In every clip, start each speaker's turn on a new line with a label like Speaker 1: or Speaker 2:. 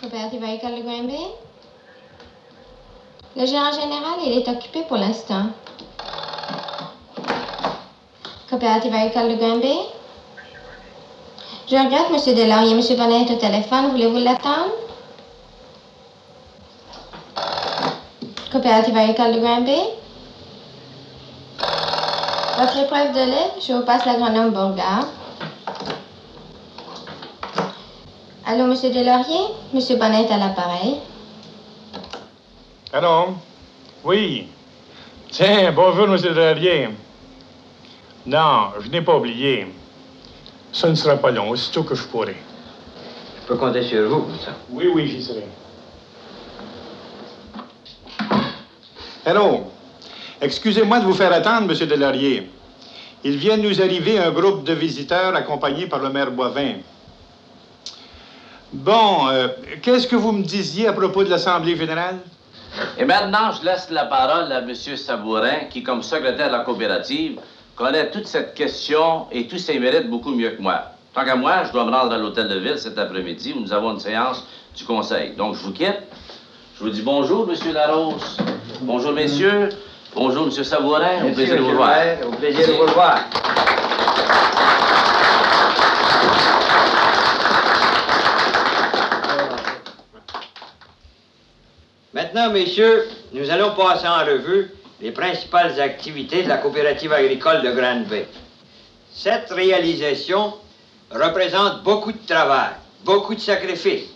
Speaker 1: Coopérative agricole de Granby? Le gérant général, il est occupé pour l'instant. Coopérative agricole de Granby? Je regrette, M. Delaurier. M. Bonnet est au téléphone. Voulez-vous l'attendre? Coopérative agricole de Granby? Votre épreuve de lait? Je vous passe l'agronome Bourgard. Allô, M. Delaurier? M. Bonnet est à l'appareil.
Speaker 2: Allô? Oui. Tiens, bonjour, M. Delaurier. Non, je n'ai pas oublié. Ça ne sera pas long, aussitôt que je pourrai.
Speaker 3: Je peux compter sur vous, ça?
Speaker 2: Oui, oui, j'y serai.
Speaker 4: Allô? Excusez-moi de vous faire attendre, M. Delaurier. Il vient de nous arriver un groupe de visiteurs accompagnés par le maire Boivin. Bon, qu'est-ce que vous me disiez à propos de l'Assemblée générale?
Speaker 5: Et maintenant, je laisse la parole à M. Sabourin, qui, comme secrétaire de la coopérative, connaît toute cette question et tous ses mérites beaucoup mieux que moi. Tant qu'à moi, je dois me rendre à l'hôtel de ville cet après-midi où nous avons une séance du conseil. Donc, je vous quitte. Je vous dis bonjour, M. Larose. Bonjour, messieurs. Bonjour, M. Sabourin. Au plaisir de vous voir.
Speaker 3: Au plaisir de vous revoir. Maintenant, messieurs, nous allons passer en revue les principales activités de la coopérative agricole de Granby. Cette réalisation représente beaucoup de travail, beaucoup de sacrifices.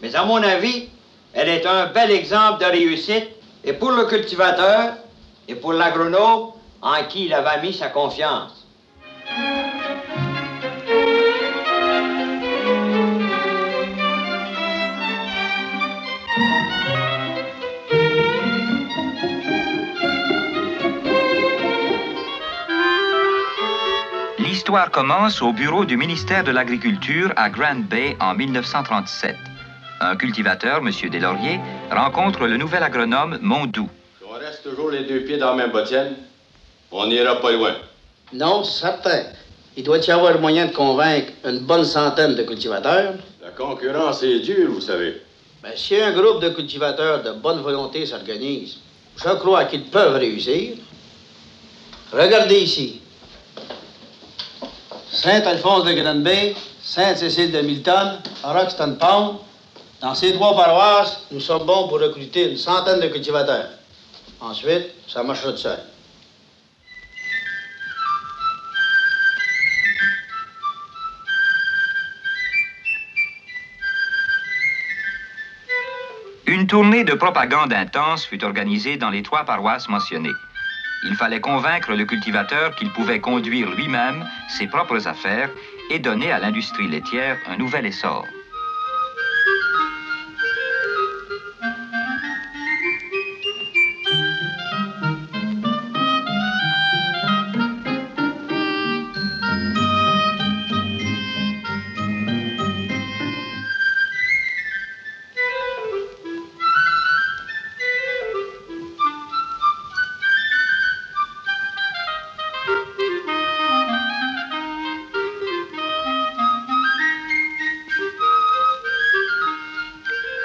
Speaker 3: Mais à mon avis, elle est un bel exemple de réussite et pour le cultivateur et pour l'agronome en qui il avait mis sa confiance.
Speaker 6: L'histoire commence au bureau du ministère de l'Agriculture à Grand Bay en 1937. Un cultivateur, M. Deslauriers, rencontre le nouvel agronome Mondou.
Speaker 7: Si on reste toujours les deux pieds dans la même bottine, on n'ira pas loin.
Speaker 8: Non, certain. Il doit y avoir moyen de convaincre une bonne centaine de cultivateurs.
Speaker 7: La concurrence est dure, vous savez.
Speaker 8: Mais si un groupe de cultivateurs de bonne volonté s'organise, je crois qu'ils peuvent réussir. Regardez ici. Saint-Alphonse de Granby, Sainte-Cécile de Milton, Roxton Pond. Dans ces trois paroisses, nous sommes bons pour recruter une centaine de cultivateurs. Ensuite, ça marchera tout seul.
Speaker 6: Une tournée de propagande intense fut organisée dans les trois paroisses mentionnées. Il fallait convaincre le cultivateur qu'il pouvait conduire lui-même ses propres affaires et donner à l'industrie laitière un nouvel essor.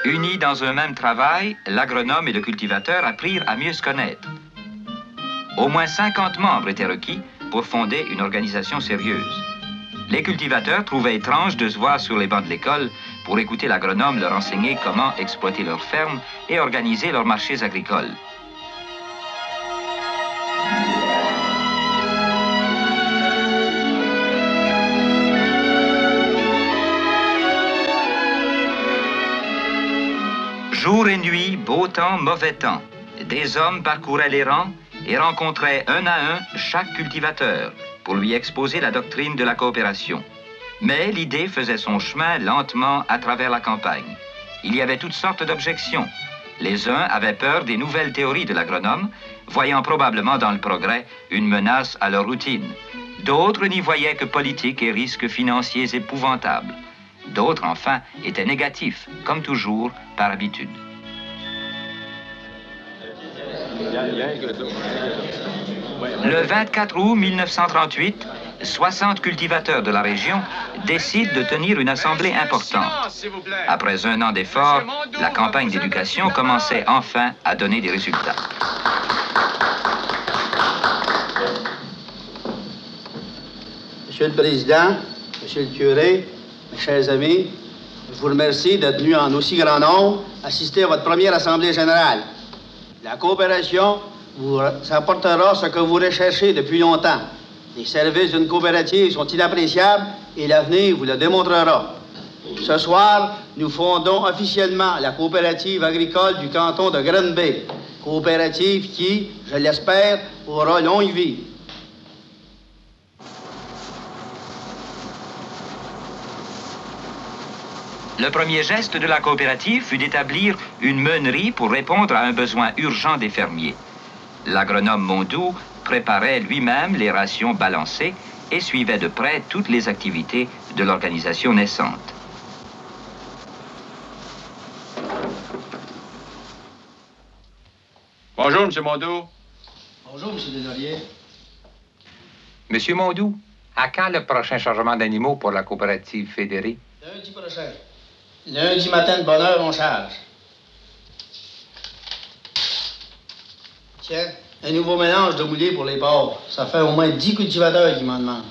Speaker 6: Unis dans un même travail, l'agronome et le cultivateur apprirent à mieux se connaître. Au moins 50 membres étaient requis pour fonder une organisation sérieuse. Les cultivateurs trouvaient étrange de se voir sur les bancs de l'école pour écouter l'agronome leur enseigner comment exploiter leurs fermes et organiser leurs marchés agricoles. Jour et nuit, beau temps, mauvais temps. des hommes parcouraient les rangs et rencontraient un à un chaque cultivateur pour lui exposer la doctrine de la coopération. Mais l'idée faisait son chemin lentement à travers la campagne. Il y avait toutes sortes d'objections. Les uns avaient peur des nouvelles théories de l'agronome, voyant probablement dans le progrès une menace à leur routine. D'autres n'y voyaient que politique et risques financiers épouvantables. D'autres, enfin, étaient négatifs, comme toujours, par habitude. Le 24 août 1938, 60 cultivateurs de la région décident de tenir une assemblée importante. Après un an d'efforts, la campagne d'éducation commençait enfin à donner des résultats.
Speaker 8: Monsieur le Président, Monsieur le curé, mes chers amis, je vous remercie d'être venus en aussi grand nombre assister à votre première Assemblée générale. La coopération vous apportera ce que vous recherchez depuis longtemps. Les services d'une coopérative sont inappréciables et l'avenir vous le démontrera. Ce soir, nous fondons officiellement la coopérative agricole du canton de Granby, coopérative qui, je l'espère, aura longue vie.
Speaker 6: Le premier geste de la coopérative fut d'établir une meunerie pour répondre à un besoin urgent des fermiers. L'agronome Mondou préparait lui-même les rations balancées et suivait de près toutes les activités de l'organisation naissante.
Speaker 7: Bonjour, M. Mondou.
Speaker 8: Bonjour, M. Deslauriers.
Speaker 9: Monsieur Mondou, à quand le prochain changement d'animaux pour la coopérative fédérée?
Speaker 8: Lundi prochain. Lundi matin de bonne heure, on charge. Tiens, un nouveau mélange de moulés pour les porcs. Ça fait au moins 10 cultivateurs qui m'en demandent.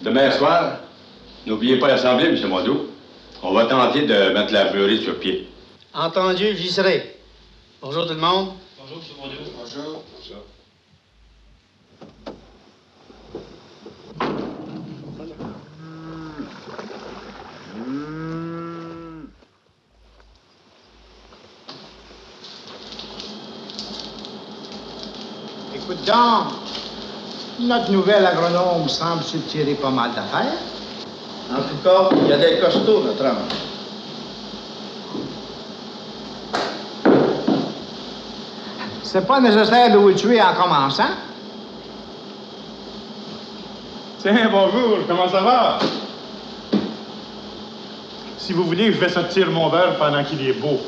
Speaker 7: Demain soir, n'oubliez pas l'Assemblée, M. Mondou. On va tenter de mettre la meunerie sur pied.
Speaker 8: Entendu, j'y serai. Bonjour tout le monde.
Speaker 7: Bonjour, M. Mondou. Bonjour.
Speaker 10: Écoute donc, notre nouvel agronome semble se tirer pas mal d'affaires.
Speaker 8: En tout cas, il y a des costauds, notre homme.
Speaker 10: C'est pas nécessaire de vous le tuer en commençant.
Speaker 2: Tiens, bonjour, comment ça va? Si vous voulez, je vais sortir mon beurre pendant qu'il est beau.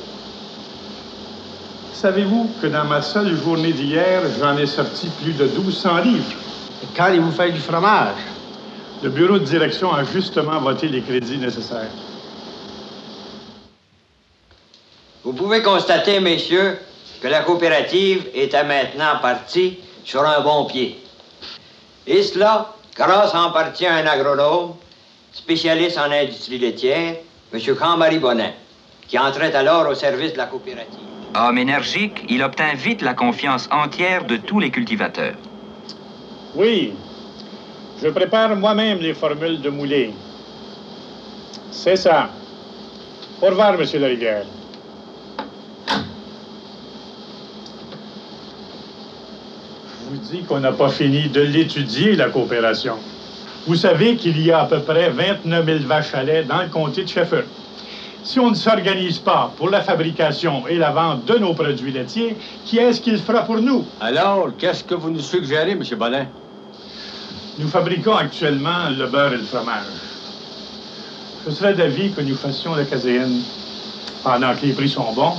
Speaker 2: Savez-vous que dans ma seule journée d'hier, j'en ai sorti plus de 1200 livres?
Speaker 10: Et quand il vous fait du fromage?
Speaker 2: Le bureau de direction a justement voté les crédits nécessaires.
Speaker 3: Vous pouvez constater, messieurs, que la coopérative est à maintenant partie sur un bon pied. Et cela, grâce en partie à un agronome, spécialiste en industrie laitière, M. Jean-Marie Bonin, qui entrait alors au service de la coopérative.
Speaker 6: Homme énergique, il obtint vite la confiance entière de tous les cultivateurs.
Speaker 2: Oui, je prépare moi-même les formules de moulée. C'est ça. Au revoir, M. Larigueur. Je vous dis qu'on n'a pas fini de l'étudier, la coopération. Vous savez qu'il y a à peu près 29 000 vaches à lait dans le comté de Sheffield. Si on ne s'organise pas pour la fabrication et la vente de nos produits laitiers, qui est-ce qui le fera pour nous?
Speaker 7: Alors, qu'est-ce que vous nous suggérez, M. Bonin?
Speaker 2: Nous fabriquons actuellement le beurre et le fromage. Je serais d'avis que nous fassions la caséine, pendant que les prix sont bons,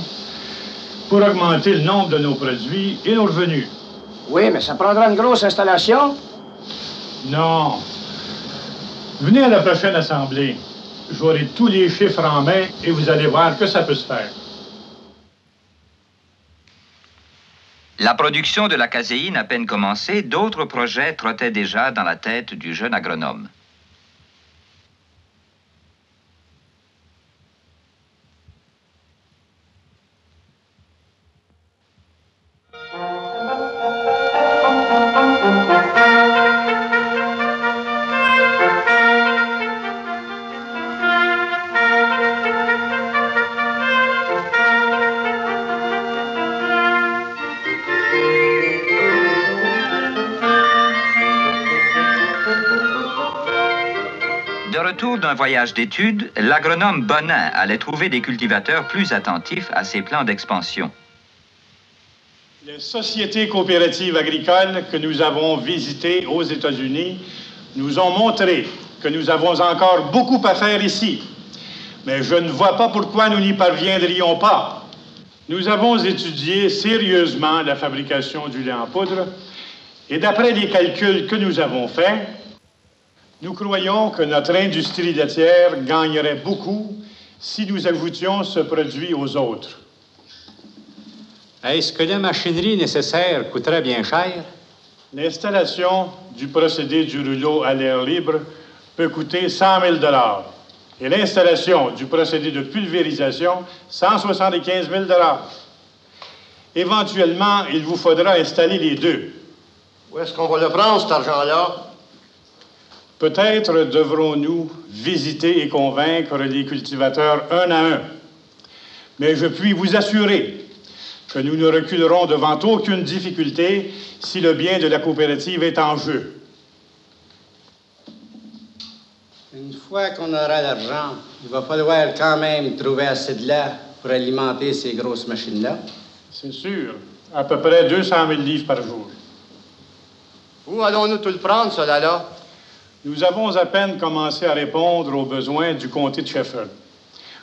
Speaker 2: pour augmenter le nombre de nos produits et nos revenus.
Speaker 10: Oui, mais ça prendra une grosse installation.
Speaker 2: Non. Venez à la prochaine assemblée. J'aurai tous les chiffres en main et vous allez voir que ça peut se faire.
Speaker 6: La production de la caséine à peine commencée, d'autres projets trottaient déjà dans la tête du jeune agronome. De retour d'un voyage d'études, l'agronome Bonin allait trouver des cultivateurs plus attentifs à ses plans d'expansion.
Speaker 2: Les sociétés coopératives agricoles que nous avons visitées aux États-Unis nous ont montré que nous avons encore beaucoup à faire ici. Mais je ne vois pas pourquoi nous n'y parviendrions pas. Nous avons étudié sérieusement la fabrication du lait en poudre et d'après les calculs que nous avons faits, nous croyons que notre industrie laitière gagnerait beaucoup si nous ajoutions ce produit aux autres.
Speaker 4: Est-ce que la machinerie nécessaire coûterait bien cher?
Speaker 2: L'installation du procédé du rouleau à l'air libre peut coûter 100 000 $ et l'installation du procédé de pulvérisation, 175 000 $. Éventuellement, il vous faudra installer les deux.
Speaker 11: Où est-ce qu'on va le prendre, cet argent-là?
Speaker 2: Peut-être devrons-nous visiter et convaincre les cultivateurs un à un. Mais je puis vous assurer que nous ne reculerons devant aucune difficulté si le bien de la coopérative est en jeu.
Speaker 8: Une fois qu'on aura l'argent, il va falloir quand même trouver assez de lait pour alimenter ces grosses machines-là.
Speaker 2: C'est sûr. À peu près 200 000 livres par jour.
Speaker 11: Où allons-nous tout le prendre, cela-là?
Speaker 2: Nous avons à peine commencé à répondre aux besoins du comté de Sheffield.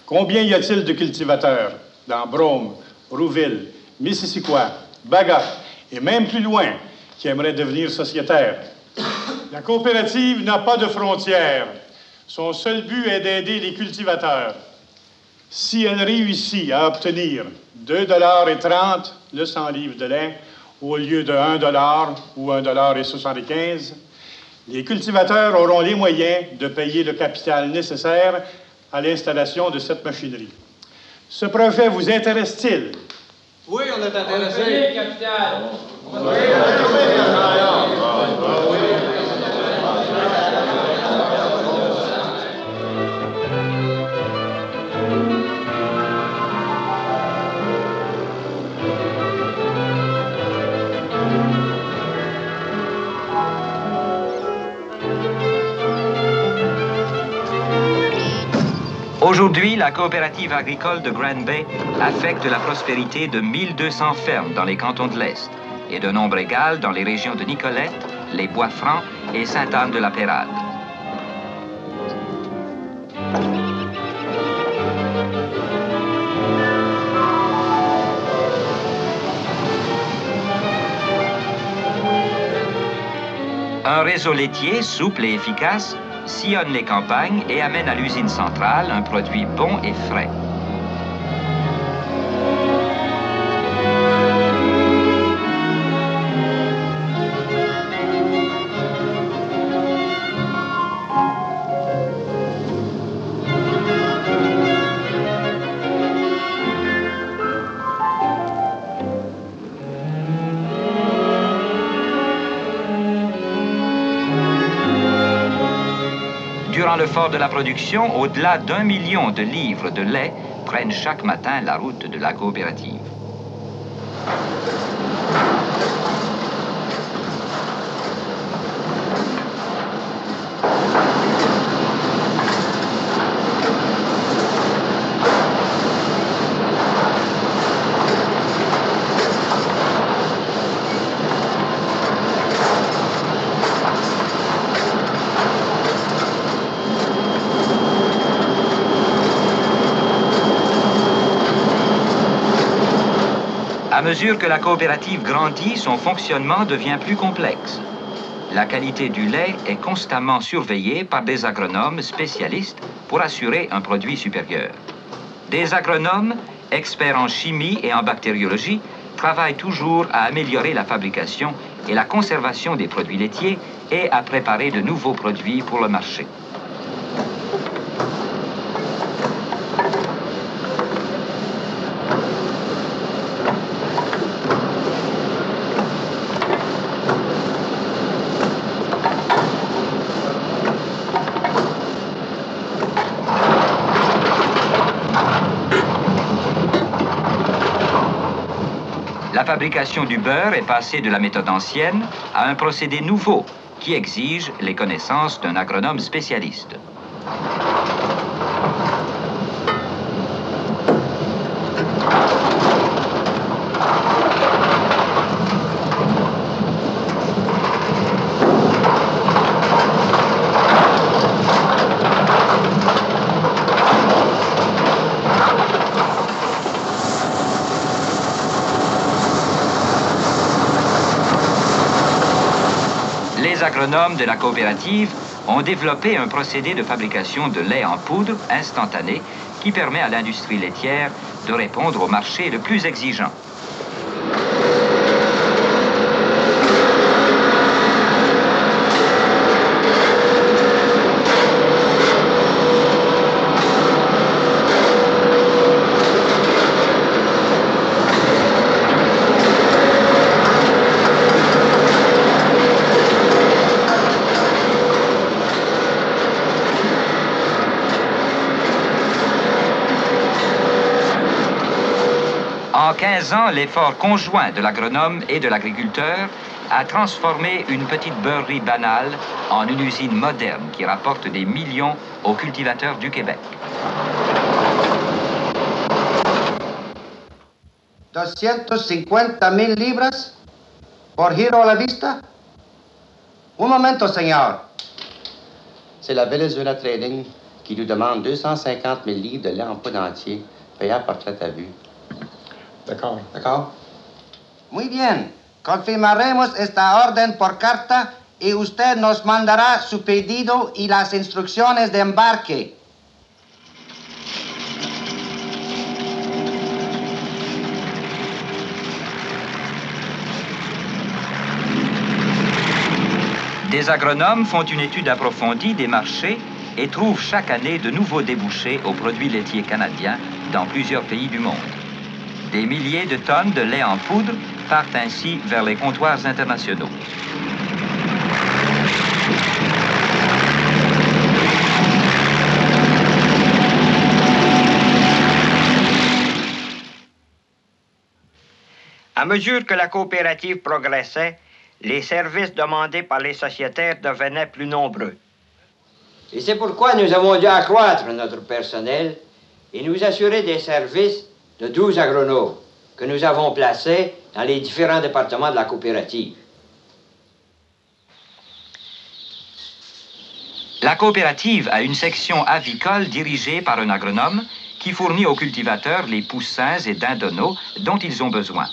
Speaker 2: Combien y a-t-il de cultivateurs dans Brome, Rouville, Missisquoi, Bagot et même plus loin qui aimeraient devenir sociétaires? La coopérative n'a pas de frontières. Son seul but est d'aider les cultivateurs. Si elle réussit à obtenir 2,30 $ le 100 livres de lait au lieu de 1 $ ou 1,75 $, les cultivateurs auront les moyens de payer le capital nécessaire à l'installation de cette machinerie. Ce projet vous intéresse-t-il?
Speaker 8: Oui, on est intéressé. Oui, capitaine.
Speaker 6: Aujourd'hui, la coopérative agricole de Grand Bay affecte la prospérité de 1200 fermes dans les cantons de l'Est et de nombre égal dans les régions de Nicolette, les Bois-Francs et Sainte-Anne-de-la-Pérade. Un réseau laitier souple et efficace sillonne les campagnes et amène à l'usine centrale un produit bon et frais. Durant le fort de la production, au-delà d'1 million de livres de lait prennent chaque matin la route de la coopérative. À mesure que la coopérative grandit, son fonctionnement devient plus complexe. La qualité du lait est constamment surveillée par des agronomes spécialistes pour assurer un produit supérieur. Des agronomes, experts en chimie et en bactériologie, travaillent toujours à améliorer la fabrication et la conservation des produits laitiers et à préparer de nouveaux produits pour le marché. La fabrication du beurre est passée de la méthode ancienne à un procédé nouveau qui exige les connaissances d'un agronome spécialiste. Les agronomes de la coopérative ont développé un procédé de fabrication de lait en poudre instantané qui permet à l'industrie laitière de répondre au marché le plus exigeant. En 15 ans, l'effort conjoint de l'agronome et de l'agriculteur a transformé une petite beurrerie banale en une usine moderne qui rapporte des millions aux cultivateurs du Québec.
Speaker 8: 250,000 libras por giro a la vista? Un momento, señor.
Speaker 11: C'est la Venezuela Trading qui nous demande 250 000 livres de lait en poudre entier, payable par traite à vue.
Speaker 4: D'accord.
Speaker 11: D'accord?
Speaker 8: Muy bien. Confirmaremos esta orden por carta y usted nos mandará su pedido y las instrucciones de embarque.
Speaker 6: Des agronomes font une étude approfondie des marchés et trouvent chaque année de nouveaux débouchés aux produits laitiers canadiens dans plusieurs pays du monde. Des milliers de tonnes de lait en poudre partent ainsi vers les comptoirs internationaux.
Speaker 3: À mesure que la coopérative progressait, les services demandés par les sociétaires devenaient plus nombreux. Et c'est pourquoi nous avons dû accroître notre personnel et nous assurer des services de 12 agronomes que nous avons placés dans les différents départements de la coopérative.
Speaker 6: La coopérative a une section avicole dirigée par un agronome qui fournit aux cultivateurs les poussins et dindonneaux dont ils ont besoin.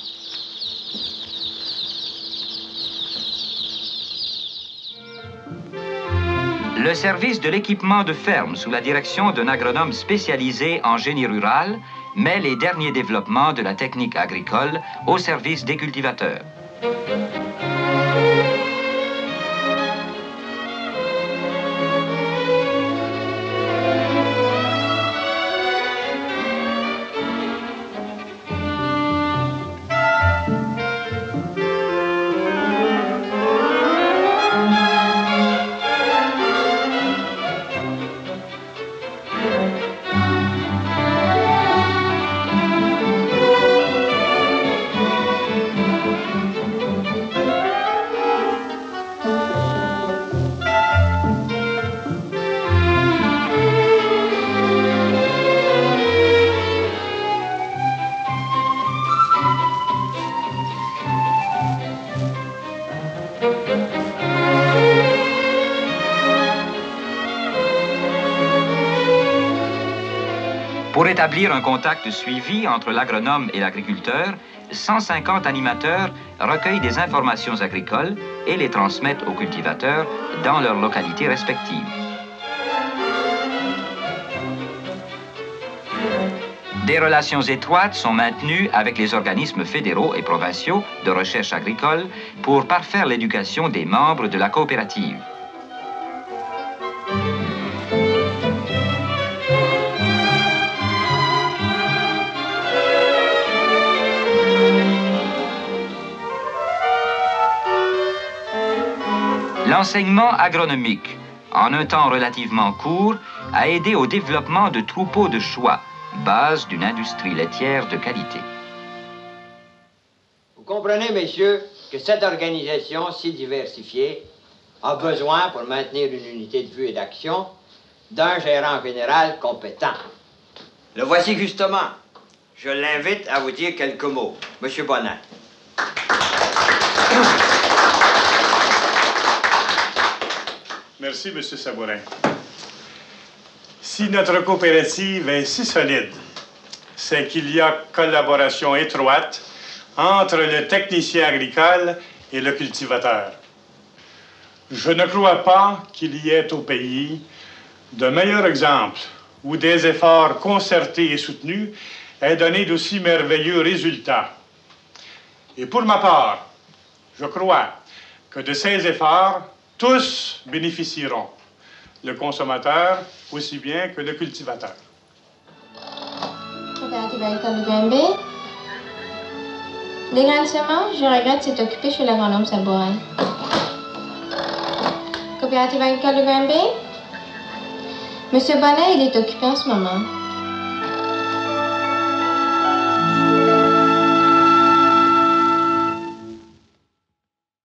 Speaker 6: Le service de l'équipement de ferme sous la direction d'un agronome spécialisé en génie rural met les derniers développements de la technique agricole au service des cultivateurs. Pour établir un contact suivi entre l'agronome et l'agriculteur, 150 animateurs recueillent des informations agricoles et les transmettent aux cultivateurs dans leurs localités respectives. Des relations étroites sont maintenues avec les organismes fédéraux et provinciaux de recherche agricole pour parfaire l'éducation des membres de la coopérative. L'enseignement agronomique, en un temps relativement court, a aidé au développement de troupeaux de choix, base d'une industrie laitière de qualité.
Speaker 3: Vous comprenez, messieurs, que cette organisation si diversifiée a besoin, pour maintenir une unité de vue et d'action, d'un gérant général compétent. Le voici justement. Je l'invite à vous dire quelques mots. Monsieur Bonnet.
Speaker 2: Merci, M. Sabourin. Si notre coopérative est si solide, c'est qu'il y a collaboration étroite entre le technicien agricole et le cultivateur. Je ne crois pas qu'il y ait au pays de meilleurs exemples où des efforts concertés et soutenus aient donné d'aussi merveilleux résultats. Et pour ma part, je crois que de ces efforts, tous bénéficieront, le consommateur aussi bien que le cultivateur.
Speaker 1: Coopérative agricole de Granby. Les graines de semences, je regrette, c'est occupé chez l'agronome Sabourin. Coopérative agricole de Granby. Monsieur Bonnet, il est occupé en ce moment.